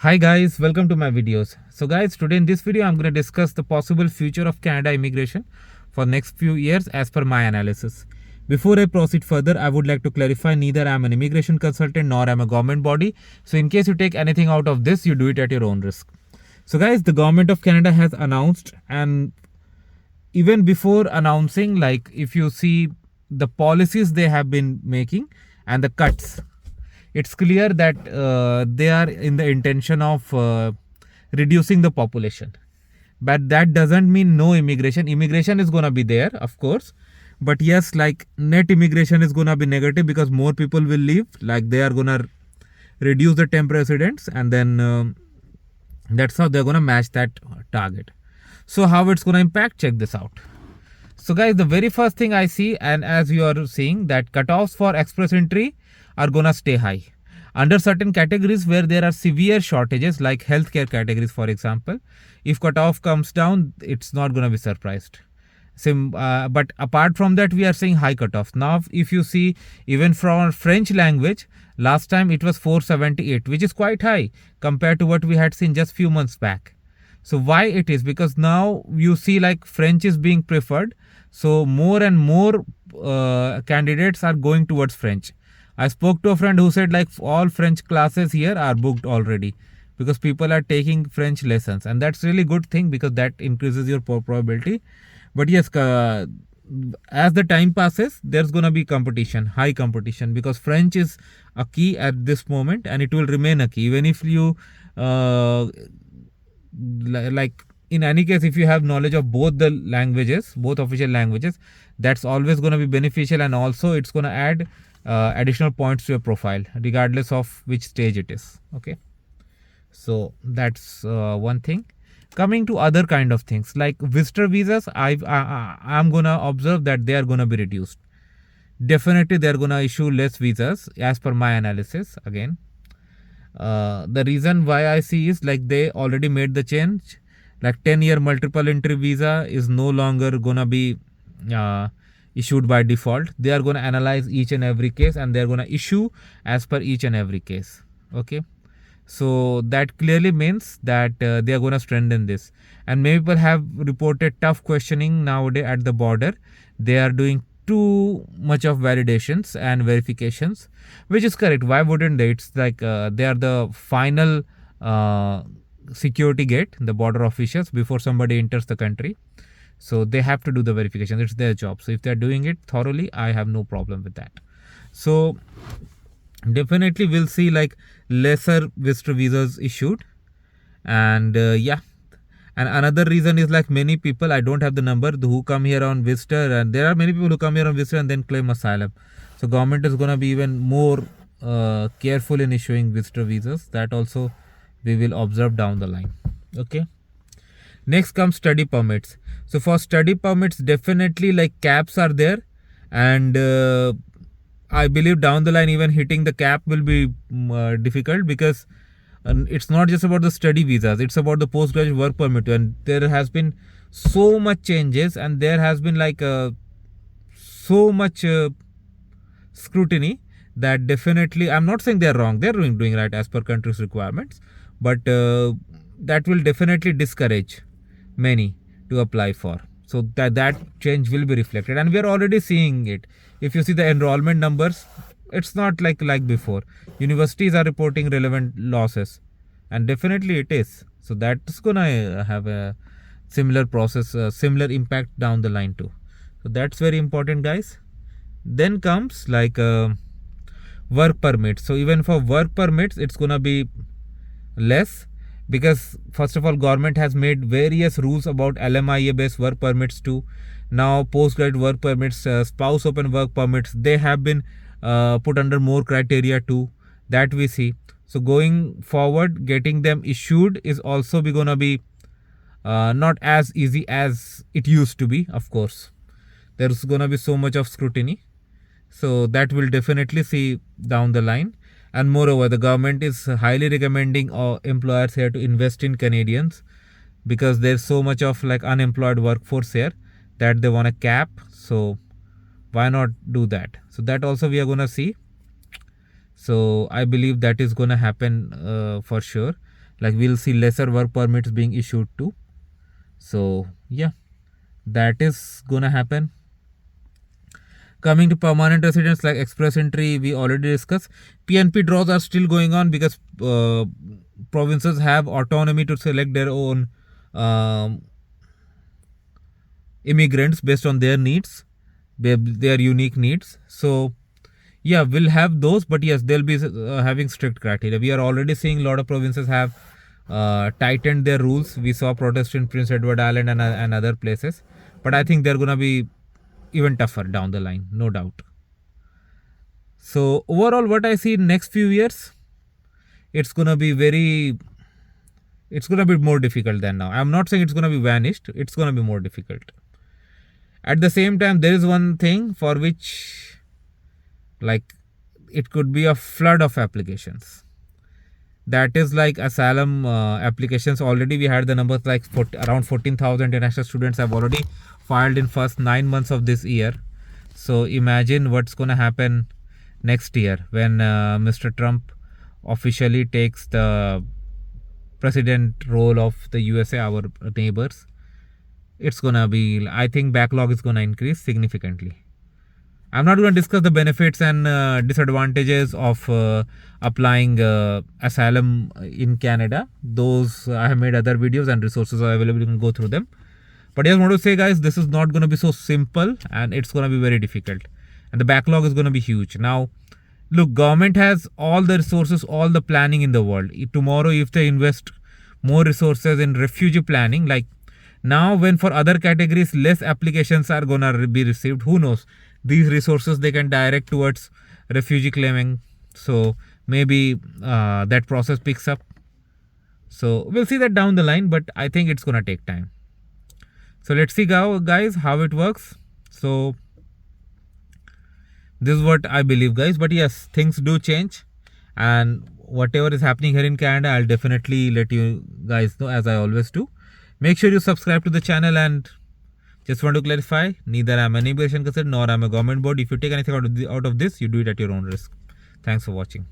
Hi guys, welcome to my videos. So guys, today in this video I'm going to discuss the possible future of Canada immigration for next few years as per my analysis. Before I proceed further, I would like to clarify neither I am an immigration consultant nor I am a government body. So in case you take anything out of this, you do it at your own risk. So guys, the government of Canada has announced, and even before announcing, like if you see the policies they have been making and the cuts, it's clear that they are in the intention of reducing the population. But that doesn't mean no immigration is going to be there, of course. But yes, like net immigration is going to be negative because more people will leave, like they are going to reduce the temp residents, and then that's how they're going to match that target. So how it's going to impact, check this out. So guys, the very first thing I see, and as you are seeing, that cutoffs for express entry are gonna stay high. Under certain categories where there are severe shortages, like healthcare categories, for example, if cutoff comes down, it's not gonna be surprised. But apart from that, we are seeing high cutoffs. Now, if you see, even from French language, last time it was 478, which is quite high compared to what we had seen just few months back. So why it is? Because now you see like French is being preferred. So more and more candidates are going towards French. I spoke to a friend who said like all French classes here are booked already because people are taking French lessons, and that's really good thing because that increases your probability. But yes, as the time passes, there's gonna be competition, high competition, because French is a key at this moment and it will remain a key even if you like in any case, if you have knowledge of both the languages, both official languages, that's always going to be beneficial, and also it's going to add additional points to your profile regardless of which stage it is. Okay, so that's one thing. Coming to other kind of things like visitor visas, I'm going to observe that they are going to be reduced. Definitely they're going to issue less visas as per my analysis. Again, the reason why I see is like they already made the change. Like 10-year multiple entry visa is no longer gonna be issued by default. They are gonna analyze each and every case and they're gonna issue as per each and every case. Okay, so that clearly means that they are gonna strengthen this. And many people have reported tough questioning nowadays at the border. They are doing too much of validations and verifications, which is correct. Why wouldn't they? It's like they are the final security gate, the border officials, before somebody enters the country. So they have to do the verification. It's their job. So if they're doing it thoroughly, I have no problem with that. So definitely we'll see like lesser visitor visas issued. And yeah, and another reason is like many people, I don't have the number, who come here on visitor, and there are many people who come here on visitor and then claim asylum. So government is going to be even more careful in issuing visitor visas. That also we will observe down the line. Okay. Next comes study permits. So for study permits, definitely like caps are there, and I believe down the line even hitting the cap will be difficult because it's not just about the study visas, it's about the postgraduate work permit, and there has been so much changes and there has been like so much scrutiny that definitely, I'm not saying they're wrong, they're doing right as per country's requirements, but that will definitely discourage many to apply for. So that change will be reflected, and we are already seeing it. If you see the enrollment numbers, it's not like before. Universities are reporting relevant losses, and definitely it is. So that's gonna have a similar process, similar impact down the line too. So that's very important, guys. Then comes like work permits. So even for work permits, it's gonna be less, because first of all, government has made various rules about LMIA based work permits too. Now postgraduate work permits, spouse open work permits, they have been put under more criteria too, that we see. So going forward, getting them issued is also gonna be not as easy as it used to be. Of course, there's gonna be so much of scrutiny, so that will definitely see down the line. And moreover, the government is highly recommending employers here to invest in Canadians, because there's so much of like unemployed workforce here that they want to cap. So why not do that? So that also we are going to see. So I believe that is going to happen for sure. Like we'll see lesser work permits being issued too. So yeah, that is gonna happen. Coming to permanent residents like express entry, we already discussed. PNP draws are still going on because provinces have autonomy to select their own immigrants based on their needs, their unique needs. So yeah, we'll have those, but yes, they'll be having strict criteria. We are already seeing a lot of provinces have tightened their rules. We saw protests in Prince Edward Island and other places, but I think they're gonna be even tougher down the line, no doubt. So overall, what I see in next few years, it's gonna be more difficult than now. I'm not saying it's gonna be vanished. It's gonna be more difficult. At the same time, there is one thing for which, like, it could be a flood of applications. That is like asylum applications. Already we had the numbers like around 14,000 international students have already filed in first 9 months of this year. So imagine what's going to happen next year when Mr. Trump officially takes the president role of the USA, our neighbors. It's going to be, I think backlog is going to increase significantly. I'm not going to discuss the benefits and disadvantages of applying asylum in Canada. Those I have made other videos and resources are available. You can go through them. But I just want to say, guys, this is not going to be so simple and it's going to be very difficult. And the backlog is going to be huge. Now, look, government has all the resources, all the planning in the world. Tomorrow, if they invest more resources in refugee planning, like now when for other categories, less applications are going to be received, who knows? These resources they can direct towards refugee claiming. So maybe that process picks up. So we'll see that down the line, but I think it's going to take time. So let's see, guys, how it works. So this is what I believe, guys. But yes, things do change. And whatever is happening here in Canada, I'll definitely let you guys know, as I always do. Make sure you subscribe to the channel, and just want to clarify, neither I'm an immigration consultant nor I'm a government board. If you take anything out of this, you do it at your own risk. Thanks for watching.